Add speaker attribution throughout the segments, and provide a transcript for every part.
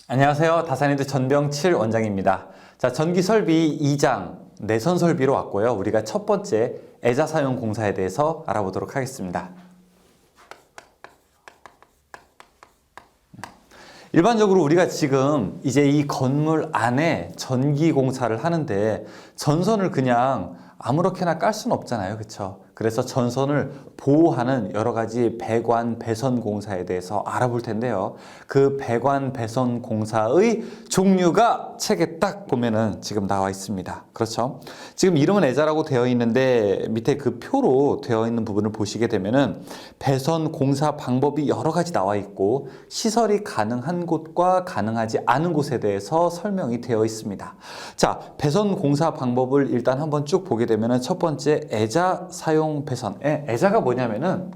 Speaker 1: 안녕하세요. 다산이드 전병칠 원장입니다. 자, 전기 설비 2장 내선 설비로 왔고요. 우리가 첫 번째 애자 사용 공사에 대해서 알아보도록 하겠습니다. 일반적으로 우리가 지금 이제 이 건물 안에 전기 공사를 하는데 전선을 그냥 아무렇게나 깔 수는 없잖아요. 그렇죠? 그래서 전선을 보호하는 여러 가지 배관 배선 공사에 대해서 알아볼 텐데요. 그 배관 배선 공사의 종류가 책에 딱 보면은 지금 나와 있습니다. 그렇죠? 지금 이름은 애자라고 되어 있는데 밑에 그 표로 되어 있는 부분을 보시게 되면은 배선 공사 방법이 여러 가지 나와 있고 시설이 가능한 곳과 가능하지 않은 곳에 대해서 설명이 되어 있습니다. 자, 배선 공사 방법을 일단 한번 쭉 보게 되면은 첫 번째 애자 사용 배선. 애자가 뭐냐면은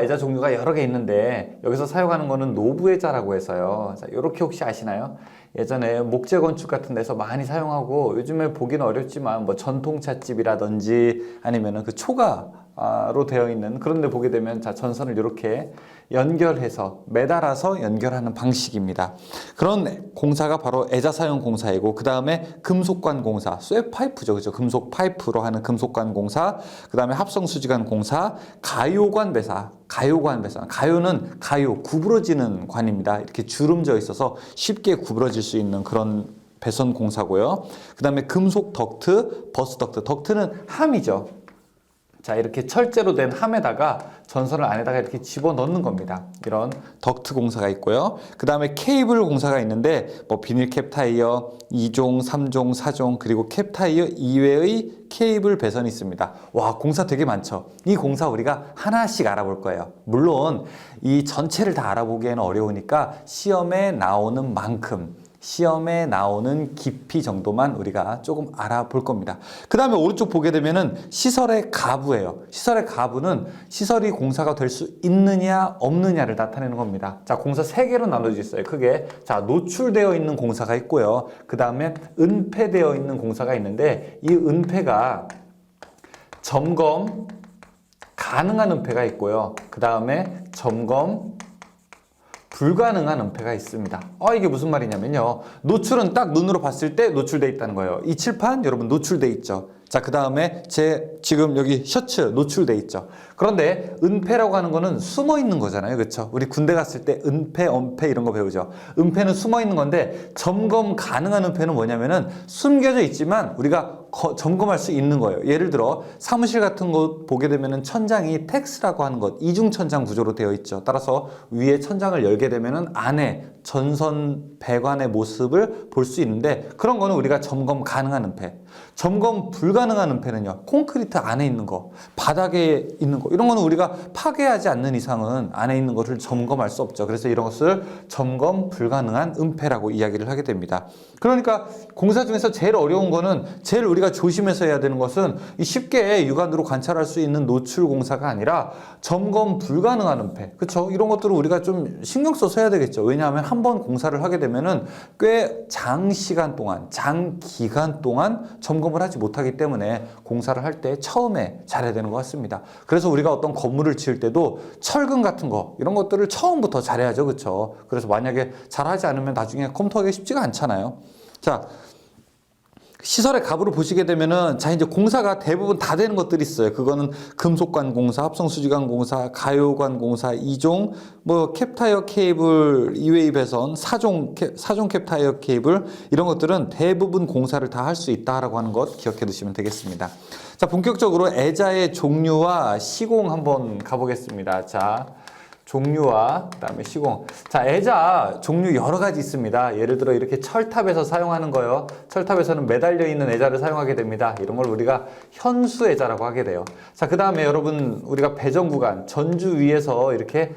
Speaker 1: 애자 종류가 여러 개 있는데 여기서 사용하는 거는 노부 애자라고 해서요. 자, 요렇게 혹시 아시나요? 예전에 목재 건축 같은 데서 많이 사용하고 요즘에 보기는 어렵지만 뭐 전통찻집이라든지 아니면은 그 초가로 되어 있는 그런 데 보게 되면 자, 전선을 이렇게 연결해서 매달아서 연결하는 방식입니다. 그런 공사가 바로 애자 사용 공사이고 그 다음에 금속관 공사, 쇠 파이프죠. 그죠? 금속 파이프로 하는 금속관 공사, 그 다음에 합성 수지관 공사, 가요관 배사, 가요관 배선. 가요는 구부러지는 관입니다. 이렇게 주름져 있어서 쉽게 구부러질 수 있는 그런 배선 공사고요. 그 다음에 금속 덕트, 버스 덕트. 덕트는 함이죠. 자, 이렇게 철제로 된 함에다가 전선을 안에다가 이렇게 집어넣는 겁니다. 이런 덕트 공사가 있고요. 그 다음에 케이블 공사가 있는데 뭐 비닐 캡 타이어 2종, 3종, 4종 그리고 캡 타이어 이외의 케이블 배선이 있습니다. 와, 공사 되게 많죠. 이 공사 우리가 하나씩 알아볼 거예요. 물론 이 전체를 다 알아보기에는 어려우니까 시험에 나오는 만큼 시험에 나오는 깊이 정도만 우리가 조금 알아볼 겁니다. 그 다음에 오른쪽 보게 되면은 시설의 가부예요. 시설의 가부는 시설이 공사가 될 수 있느냐 없느냐를 나타내는 겁니다. 자, 공사 3개로 나눠져 있어요. 크게. 자, 노출되어 있는 공사가 있고요. 그 다음에 은폐되어 있는 공사가 있는데 이 은폐가 점검 가능한 은폐가 있고요. 그 다음에 점검 불가능한 은폐가 있습니다. 이게 무슨 말이냐면요. 노출은 딱 눈으로 봤을 때 노출돼 있다는 거예요. 이 칠판 여러분 노출돼 있죠. 자, 그 다음에 지금 여기 셔츠 노출돼 있죠. 그런데 은폐라고 하는 거는 숨어 있는 거잖아요. 그렇죠? 우리 군대 갔을 때 은폐, 엄폐 이런 거 배우죠. 은폐는 숨어 있는 건데 점검 가능한 은폐는 뭐냐면은 숨겨져 있지만 우리가 점검할 수 있는 거예요. 예를 들어 사무실 같은 곳 보게 되면은 천장이 텍스라고 하는 것 이중 천장 구조로 되어 있죠. 따라서 위에 천장을 열게 되면은 안에 전선 배관의 모습을 볼 수 있는데 그런 거는 우리가 점검 가능한 은폐. 점검 불가능한 은폐는요. 콘크리트 안에 있는 거, 바닥에 있는 거 이런 거는 우리가 파괴하지 않는 이상은 안에 있는 것을 점검할 수 없죠. 그래서 이런 것을 점검 불가능한 은폐라고 이야기를 하게 됩니다. 그러니까 공사 중에서 제일 어려운 거는 제일 우리가 조심해서 해야 되는 것은 쉽게 육안으로 관찰할 수 있는 노출 공사가 아니라 점검 불가능한 은폐. 그렇죠? 이런 것들을 우리가 좀 신경 써서 해야 되겠죠. 왜냐하면 한 번 공사를 하게 되면은 꽤 장기간 동안 점검을 하지 못하기 때문에 공사를 할 때 처음에 잘해야 되는 것 같습니다. 그래서 우리가 어떤 건물을 지을 때도 철근 같은 거 이런 것들을 처음부터 잘해야죠. 그렇죠? 그래서 만약에 잘하지 않으면 나중에 컴퓨터하기 쉽지가 않잖아요. 자, 시설의 가부를 보시게 되면은 자, 이제 공사가 대부분 다 되는 것들이 있어요. 그거는 금속관 공사, 합성수지관 공사, 가요관 공사 2종, 뭐 캡타이어 케이블 이웨이 배선, 4종 캡타이어 케이블 이런 것들은 대부분 공사를 다 할 수 있다라고 하는 것 기억해 두시면 되겠습니다. 자, 본격적으로 애자의 종류와 시공 한번 가보겠습니다. 자, 종류와 그다음에 시공. 자, 애자 종류 여러 가지 있습니다. 예를 들어 이렇게 철탑에서 사용하는 거요. 철탑에서는 매달려 있는 애자를 사용하게 됩니다. 이런 걸 우리가 현수 애자라고 하게 돼요. 자, 그다음에 여러분 우리가 배정 구간 전주 위에서 이렇게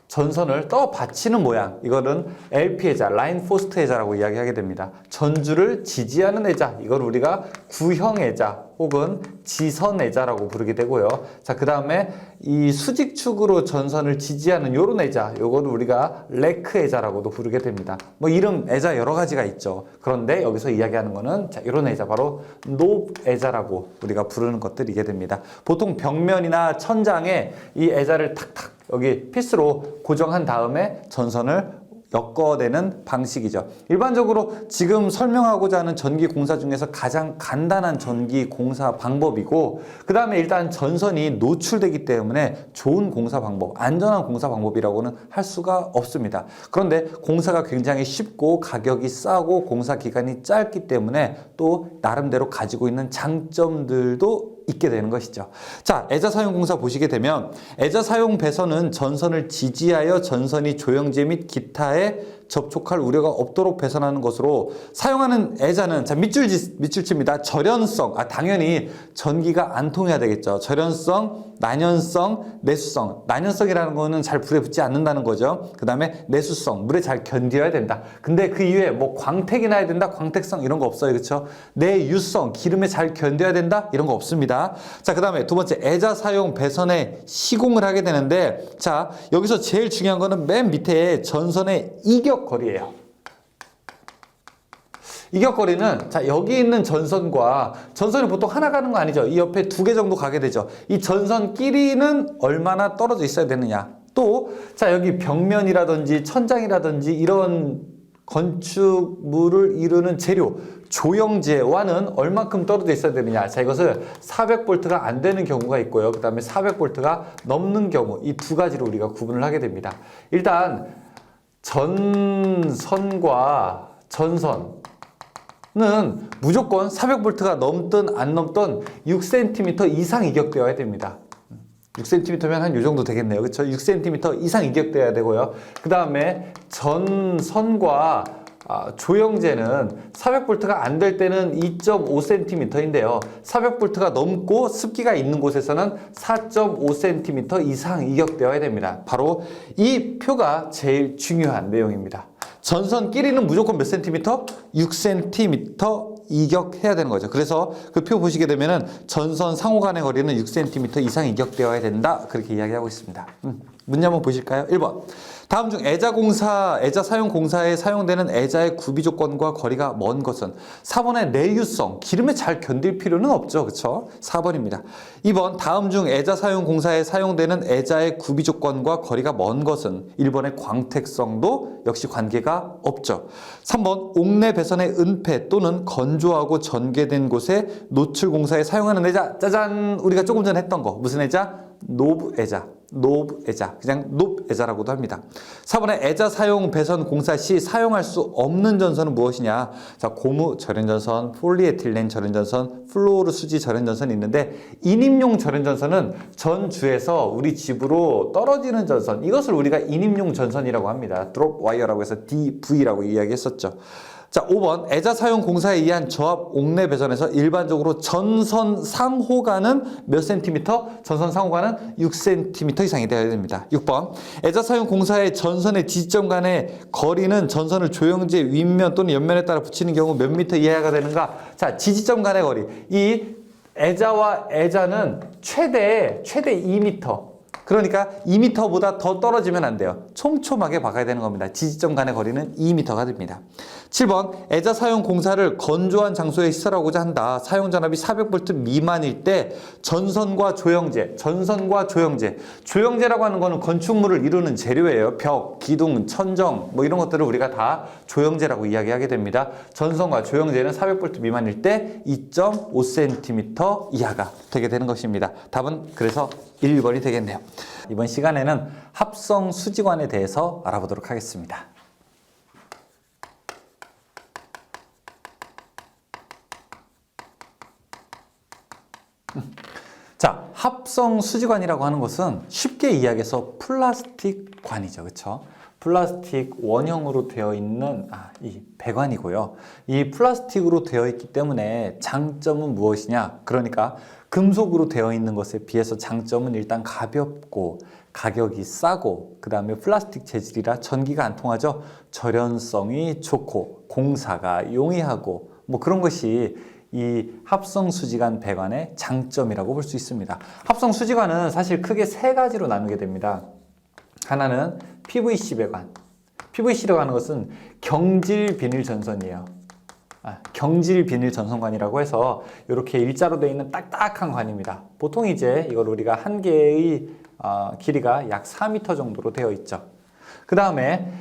Speaker 1: 전선을 떠 받치는 모양, 이거는 LP 애자, 라인 포스트 애자라고 이야기하게 됩니다. 전주를 지지하는 애자, 이걸 우리가 구형 애자 혹은 지선 애자라고 부르게 되고요. 자, 그 다음에 이 수직축으로 전선을 지지하는 요런 애자, 요거를 우리가 레크 애자라고도 부르게 됩니다. 뭐 이름 애자 여러 가지가 있죠. 그런데 여기서 이야기하는 거는 자, 요런 애자 바로 높 애자라고 우리가 부르는 것들이게 됩니다. 보통 벽면이나 천장에 이 애자를 탁탁 여기 피스로 고정한 다음에 전선을 엮어내는 방식이죠. 일반적으로 지금 설명하고자 하는 전기 공사 중에서 가장 간단한 전기 공사 방법이고, 그 다음에 일단 전선이 노출되기 때문에 좋은 공사 방법, 안전한 공사 방법이라고는 할 수가 없습니다. 그런데 공사가 굉장히 쉽고 가격이 싸고 공사 기간이 짧기 때문에 또 나름대로 가지고 있는 장점들도 있게 되는 것이죠. 자, 애자 사용 공사 보시게 되면 애자 사용 배선은 전선을 지지하여 전선이 조영제 및 기타에 접촉할 우려가 없도록 배선하는 것으로, 사용하는 애자는 자 밑줄칩니다. 절연성, 당연히 전기가 안 통해야 되겠죠. 절연성, 난연성, 내수성. 난연성이라는 거는 잘 불에 붙지 않는다는 거죠. 그 다음에 내수성, 물에 잘 견뎌야 된다. 근데 그 이외에 뭐 광택이 나야 된다, 광택성 이런 거 없어요, 그렇죠? 내유성, 기름에 잘 견뎌야 된다 이런 거 없습니다. 자, 그 다음에 두 번째 애자 사용 배선에 시공을 하게 되는데, 자 여기서 제일 중요한 거는 맨 밑에 전선의 이격거리예요. 이격거리는 자 여기 있는 전선과 전선이 보통 하나 가는 거 아니죠. 이 옆에 두 개 정도 가게 되죠. 이 전선끼리는 얼마나 떨어져 있어야 되느냐. 또 자 여기 벽면이라든지 천장이라든지 이런 건축물을 이루는 재료 조영제와는 얼만큼 떨어져 있어야 되느냐. 자 이것을 400V가 안 되는 경우가 있고요. 그 다음에 400V가 넘는 경우, 이 두 가지로 우리가 구분을 하게 됩니다. 일단 전선과 전선은 무조건 400V가 넘든 안 넘든 6cm 이상 이격되어야 됩니다. 6cm면 한 요 정도 되겠네요. 그렇죠? 6cm 이상 이격되어야 되고요. 그 다음에 전선과 조영제는 400V가 안 될 때는 2.5cm인데요. 400V가 넘고 습기가 있는 곳에서는 4.5cm 이상 이격되어야 됩니다. 바로 이 표가 제일 중요한 내용입니다. 전선끼리는 무조건 몇 cm? 6cm 이격해야 되는 거죠. 그래서 그 표 보시게 되면은 전선 상호 간의 거리는 6cm 이상 이격되어야 된다. 그렇게 이야기하고 있습니다. 문제 한번 보실까요? 1번. 다음 중 애자 사용 공사에 사용되는 애자의 구비 조건과 거리가 먼 것은? 4번의 내유성, 기름에 잘 견딜 필요는 없죠. 그렇죠? 4번입니다. 2번. 다음 중 애자 사용 공사에 사용되는 애자의 구비 조건과 거리가 먼 것은? 1번의 광택성도 역시 관계가 없죠. 3번. 옥내 배선의 은폐 또는 건조하고 전개된 곳에 노출 공사에 사용하는 애자. 짜잔! 우리가 조금 전에 했던 거. 무슨 애자? 노브 애자. 그냥 높 애자라고도 합니다. 4번에 애자 사용 배선 공사 시 사용할 수 없는 전선은 무엇이냐? 자, 고무 절연전선, 폴리에틸렌 절연전선, 플로르 수지 절연전선이 있는데, 인입용 절연전선은 전주에서 우리 집으로 떨어지는 전선, 이것을 우리가 인입용 전선이라고 합니다. 드롭 와이어라고 해서 DV라고 이야기했었죠. 자, 5번. 애자 사용 공사에 의한 저압 옥내 배선에서 일반적으로 전선 상호간은 몇 cm? 전선 상호간은 6cm 이상이 되어야 됩니다. 6번. 애자 사용 공사의 전선의 지지점 간의 거리는 전선을 조영제 윗면 또는 옆면에 따라 붙이는 경우 몇 미터 이하가 되는가? 자, 지지점 간의 거리. 이 애자와 애자는 최대 2m. 그러니까 2m보다 더 떨어지면 안 돼요. 촘촘하게 박아야 되는 겁니다. 지지점 간의 거리는 2m가 됩니다. 7번. 애자 사용 공사를 건조한 장소에 시설하고자 한다. 사용 전압이 400V 미만일 때 전선과 조영제라고 하는 거는 건축물을 이루는 재료예요. 벽, 기둥, 천정 뭐 이런 것들을 우리가 다 조영제라고 이야기하게 됩니다. 전선과 조영제는 400V 미만일 때 2.5cm 이하가 되게 되는 것입니다. 답은 그래서 1번이 되겠네요. 이번 시간에는 합성 수지관에 대해서 알아보도록 하겠습니다. 자, 합성 수지관이라고 하는 것은 쉽게 이야기해서 플라스틱 관이죠. 그렇죠? 플라스틱 원형으로 되어 있는 이 배관이고요. 이 플라스틱으로 되어 있기 때문에 장점은 무엇이냐? 그러니까 금속으로 되어 있는 것에 비해서 장점은 일단 가볍고 가격이 싸고, 그 다음에 플라스틱 재질이라 전기가 안 통하죠. 절연성이 좋고 공사가 용이하고 뭐 그런 것이 이 합성수지관 배관의 장점이라고 볼 수 있습니다. 합성수지관은 사실 크게 세 가지로 나누게 됩니다. 하나는 PVC 배관. PVC라고 하는 것은 경질 비닐 전선이에요. 경질 비닐 전선관이라고 해서 이렇게 일자로 되어 있는 딱딱한 관입니다. 보통 이제 이걸 우리가 한 개의 길이가 약 4m 정도로 되어 있죠. 그 다음에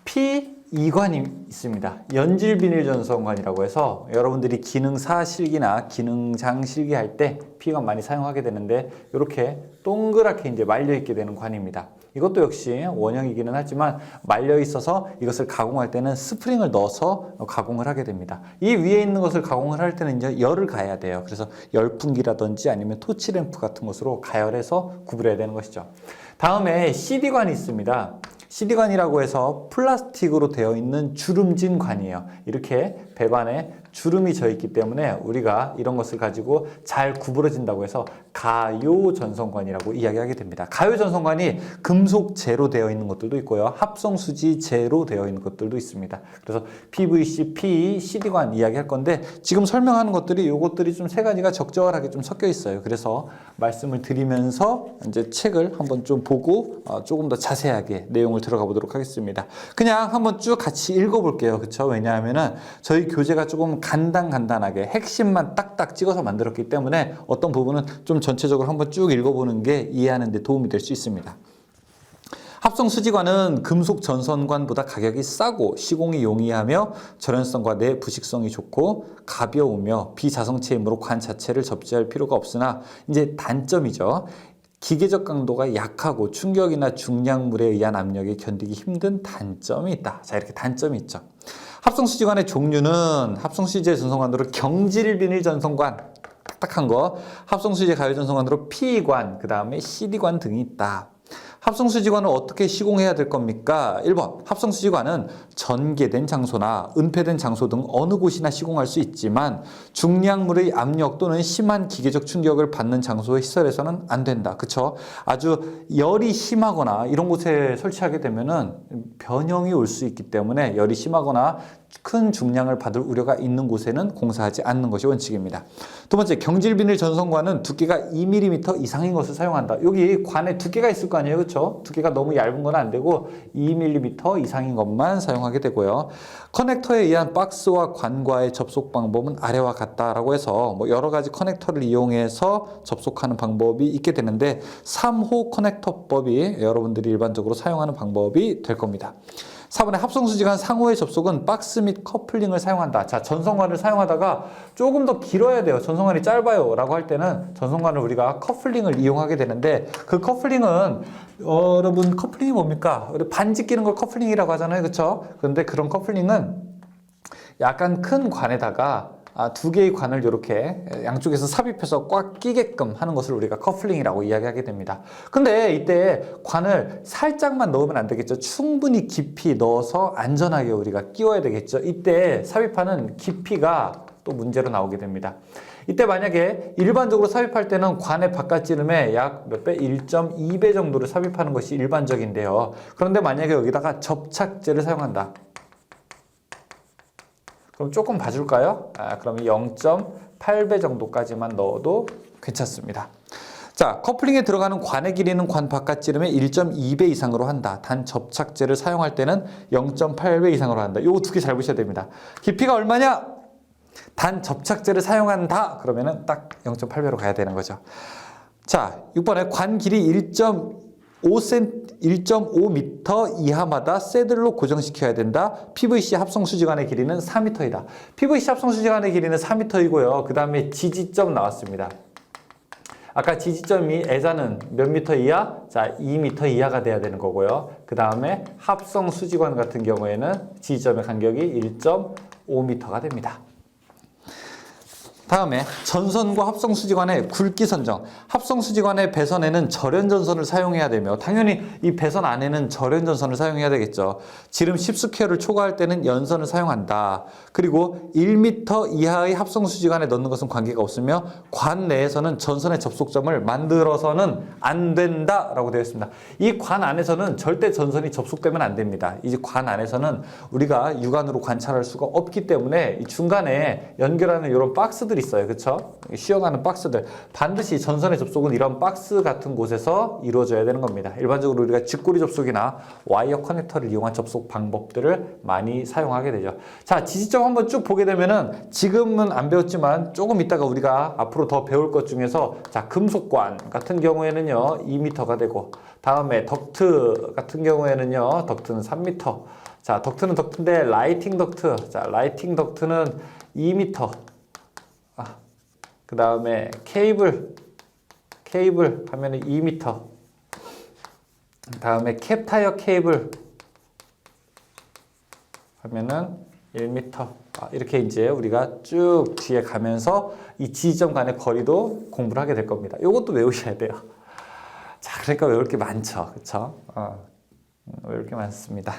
Speaker 1: P2관이 있습니다. 연질비닐전선관이라고 해서 여러분들이 기능사 실기나 기능장 실기할 때 P2관 많이 사용하게 되는데 이렇게 동그랗게 이제 말려 있게 되는 관입니다. 이것도 역시 원형이기는 하지만 말려 있어서 이것을 가공할 때는 스프링을 넣어서 가공을 하게 됩니다. 이 위에 있는 것을 가공을 할 때는 이제 열을 가해야 돼요. 그래서 열풍기라든지 아니면 토치램프 같은 것으로 가열해서 구부려야 되는 것이죠. 다음에 CD관이 있습니다. CD관이라고 해서 플라스틱으로 되어 있는 주름진 관이에요. 이렇게 배관에 주름이 져 있기 때문에 우리가 이런 것을 가지고 잘 구부러진다고 해서 가요전선관이라고 이야기하게 됩니다. 가요전선관이 금속재로 되어 있는 것들도 있고요. 합성수지재로 되어 있는 것들도 있습니다. 그래서 PVC, PE, CD관 이야기할 건데 지금 설명하는 것들이 이것들이 좀 세 가지가 적절하게 좀 섞여 있어요. 그래서 말씀을 드리면서 이제 책을 한번 좀 보고 조금 더 자세하게 내용을 들어가 보도록 하겠습니다. 그냥 한번 쭉 같이 읽어볼게요. 그렇죠? 왜냐하면은 저희 교재가 조금 간단하게 핵심만 딱딱 찍어서 만들었기 때문에 어떤 부분은 좀 전체적으로 한번 쭉 읽어보는 게 이해하는 데 도움이 될 수 있습니다. 합성수지관은 금속 전선관보다 가격이 싸고 시공이 용이하며 절연성과 내부식성이 좋고 가벼우며 비자성체이므로 관 자체를 접지할 필요가 없으나 이제 단점이죠. 기계적 강도가 약하고 충격이나 중량물에 의한 압력에 견디기 힘든 단점이 있다. 자, 이렇게 단점이 있죠. 합성수지관의 종류는 합성수지의 전선관으로 경질비닐 전선관, 딱딱한 거, 합성수지 가요전선관으로 P관, 그 다음에 CD관 등이 있다. 합성수지관을 어떻게 시공해야 될 겁니까? 1번, 합성수지관은 전개된 장소나 은폐된 장소 등 어느 곳이나 시공할 수 있지만 중량물의 압력 또는 심한 기계적 충격을 받는 장소의 시설에서는 안 된다. 그쵸? 아주 열이 심하거나 이런 곳에 설치하게 되면은 변형이 올 수 있기 때문에 열이 심하거나 큰 중량을 받을 우려가 있는 곳에는 공사하지 않는 것이 원칙입니다. 두 번째, 경질비닐 전선관은 두께가 2mm 이상인 것을 사용한다. 여기 관에 두께가 있을 거 아니에요, 그렇죠? 두께가 너무 얇은 건 안 되고 2mm 이상인 것만 사용하게 되고요. 커넥터에 의한 박스와 관과의 접속 방법은 아래와 같다라고 해서 뭐 여러 가지 커넥터를 이용해서 접속하는 방법이 있게 되는데 3호 커넥터법이 여러분들이 일반적으로 사용하는 방법이 될 겁니다. 4번에 합성수지관 상호의 접속은 박스 및 커플링을 사용한다. 자, 전선관을 사용하다가 조금 더 길어야 돼요. 전선관이 짧아요 라고 할 때는 전선관을 우리가 커플링을 이용하게 되는데 그 커플링은 여러분 커플링이 뭡니까? 우리 반지 끼는 걸 커플링이라고 하잖아요. 그렇죠? 그런데 그런 커플링은 약간 큰 관에다가 두 개의 관을 이렇게 양쪽에서 삽입해서 꽉 끼게끔 하는 것을 우리가 커플링이라고 이야기하게 됩니다. 근데 이때 관을 살짝만 넣으면 안 되겠죠. 충분히 깊이 넣어서 안전하게 우리가 끼워야 되겠죠. 이때 삽입하는 깊이가 또 문제로 나오게 됩니다. 이때 만약에 일반적으로 삽입할 때는 관의 바깥지름에 약 몇 배? 1.2배 정도를 삽입하는 것이 일반적인데요. 그런데 만약에 여기다가 접착제를 사용한다. 그럼 조금 봐줄까요? 그럼 0.8배 정도까지만 넣어도 괜찮습니다. 자, 커플링에 들어가는 관의 길이는 관 바깥지름의 1.2배 이상으로 한다. 단 접착제를 사용할 때는 0.8배 이상으로 한다. 요거 두 개 잘 보셔야 됩니다. 깊이가 얼마냐? 단 접착제를 사용한다. 그러면은 딱 0.8배로 가야 되는 거죠. 자, 6번에 관 길이 1.5m 이하마다 새들로 고정시켜야 된다. PVC 합성수지관의 길이는 4m이다. PVC 합성수지관의 길이는 4m이고요. 그 다음에 지지점 나왔습니다. 아까 지지점이 애자는 몇 미터 이하? 자, 2m 이하가 돼야 되는 거고요. 그 다음에 합성수지관 같은 경우에는 지지점의 간격이 1.5m가 됩니다. 다음에 전선과 합성수지관의 굵기 선정. 합성수지관의 배선에는 절연전선을 사용해야 되며 당연히 이 배선 안에는 절연전선을 사용해야 되겠죠. 지름 10스퀘어를 초과할 때는 연선을 사용한다. 그리고 1m 이하의 합성수지관에 넣는 것은 관계가 없으며 관 내에서는 전선의 접속점을 만들어서는 안 된다라고 되어 있습니다. 이 관 안에서는 절대 전선이 접속되면 안 됩니다. 이 관 안에서는 우리가 육안으로 관찰할 수가 없기 때문에 이 중간에 연결하는 이런 박스들이 있어요. 그쵸? 쉬어가는 박스들. 반드시 전선의 접속은 이런 박스 같은 곳에서 이루어져야 되는 겁니다. 일반적으로 우리가 직고리 접속이나 와이어 커넥터를 이용한 접속 방법들을 많이 사용하게 되죠. 자, 지지점 한번 쭉 보게 되면은 지금은 안 배웠지만 조금 이따가 우리가 앞으로 더 배울 것 중에서 자, 금속관 같은 경우에는요, 2m가 되고 다음에 덕트 같은 경우에는요, 덕트는 3m. 자, 덕트는 덕트인데 라이팅 덕트. 자, 라이팅 덕트는 2m. 그 다음에 케이블 하면은 2m. 다음에 캡타이어 케이블 하면은 1m. 이렇게 이제 우리가 쭉 뒤에 가면서 이 지지점 간의 거리도 공부를 하게 될 겁니다. 이것도 외우셔야 돼요. 자, 그러니까 외울 게 많죠. 그쵸? 외울 게 많습니다.